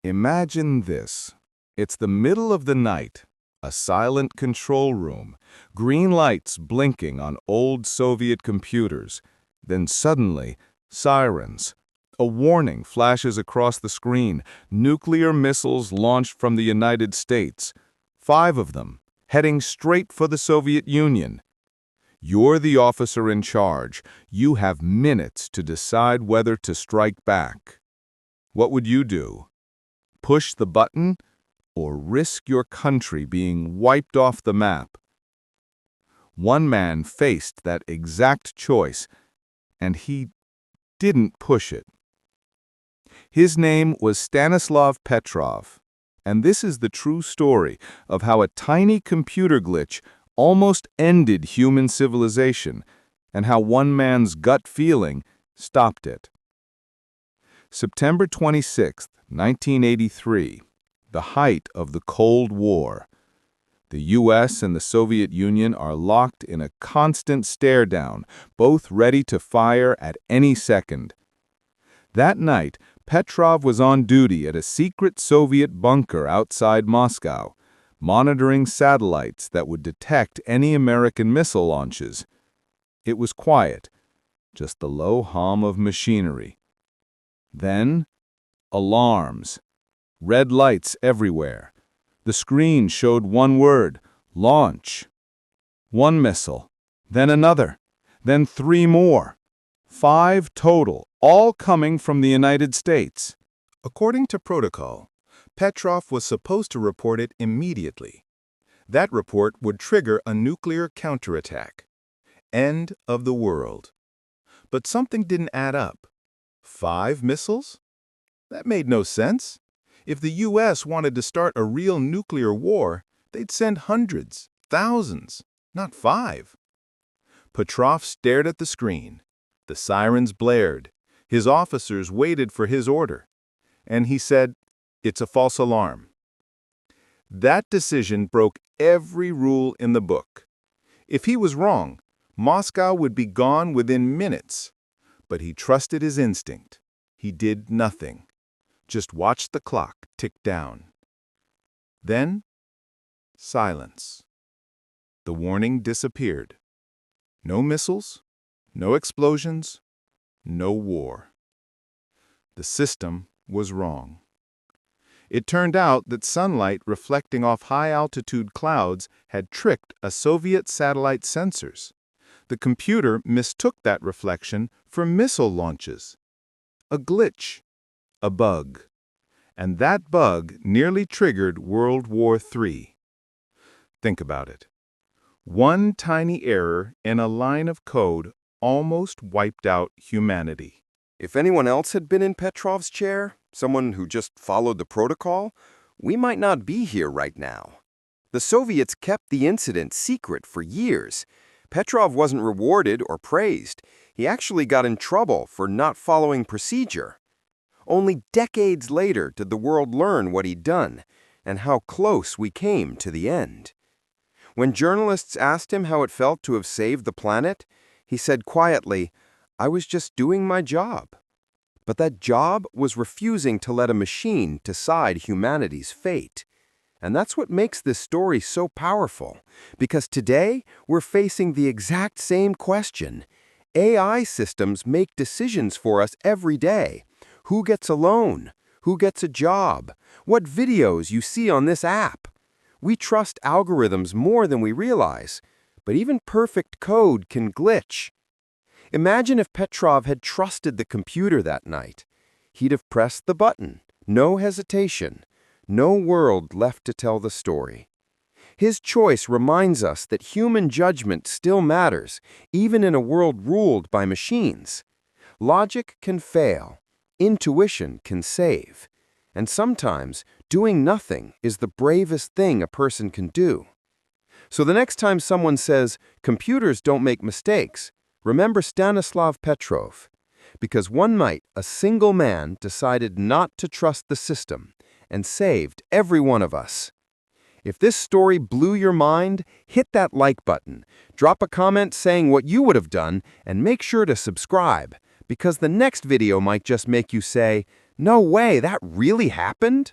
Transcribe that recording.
Imagine this. It's the middle of the night, a silent control room, green lights blinking on old Soviet computers. Then suddenly, sirens. A warning flashes across the screen. Nuclear missiles launched from the United States. 5 of them, heading straight for the Soviet Union. You're the officer in charge. You have minutes to decide whether to strike back. What would you do? Push the button or risk your country being wiped off the map? One man faced that exact choice, and he didn't push it. His name was Stanislav Petrov, and this is the true story of how a tiny computer glitch almost ended human civilization, and how one man's gut feeling stopped it. September 26, 1983, the height of the Cold War. The U.S. and the Soviet Union are locked in a constant stare-down, both ready to fire at any second. That night, Petrov was on duty at a secret Soviet bunker outside Moscow, monitoring satellites that would detect any American missile launches. It was quiet, just the low hum of machinery. Then, alarms. Red lights everywhere. The screen showed one word: launch. One missile, then another, then 3 more. 5 total, all coming from the United States. According to protocol, Petrov was supposed to report it immediately. That report would trigger a nuclear counterattack. End of the world. But something didn't add up. 5 missiles? That made no sense. If the U.S. wanted to start a real nuclear war, they'd send hundreds, thousands, not 5. Petrov stared at the screen. The sirens blared. His officers waited for his order. And he said, "It's a false alarm." That decision broke every rule in the book. If he was wrong, Moscow would be gone within minutes. But he trusted his instinct. He did nothing. Just watched the clock tick down. Then, silence. The warning disappeared. No missiles, no explosions, no war. The system was wrong. It turned out that sunlight reflecting off high-altitude clouds had tricked a Soviet satellite sensors. The computer mistook that reflection for missile launches. A glitch. A bug. And that bug nearly triggered World War III. Think about it. One tiny error in a line of code almost wiped out humanity. If anyone else had been in Petrov's chair, someone who just followed the protocol, we might not be here right now. The Soviets kept the incident secret for years. Petrov wasn't rewarded or praised. He actually got in trouble for not following procedure. Only decades later did the world learn what he'd done and how close we came to the end. When journalists asked him how it felt to have saved the planet, he said quietly, "I was just doing my job." But that job was refusing to let a machine decide humanity's fate. And that's what makes this story so powerful, because today we're facing the exact same question. AI systems make decisions for us every day. Who gets a loan? Who gets a job? What videos you see on this app? We trust algorithms more than we realize, but even perfect code can glitch. Imagine if Petrov had trusted the computer that night. He'd have pressed the button, no hesitation, no world left to tell the story. His choice reminds us that human judgment still matters, even in a world ruled by machines. Logic can fail, intuition can save, and sometimes doing nothing is the bravest thing a person can do. So the next time someone says, "Computers don't make mistakes," remember Stanislav Petrov, because one night a single man decided not to trust the system and saved every one of us. If this story blew your mind, hit that like button, drop a comment saying what you would have done, and make sure to subscribe, because the next video might just make you say, No way, that really happened?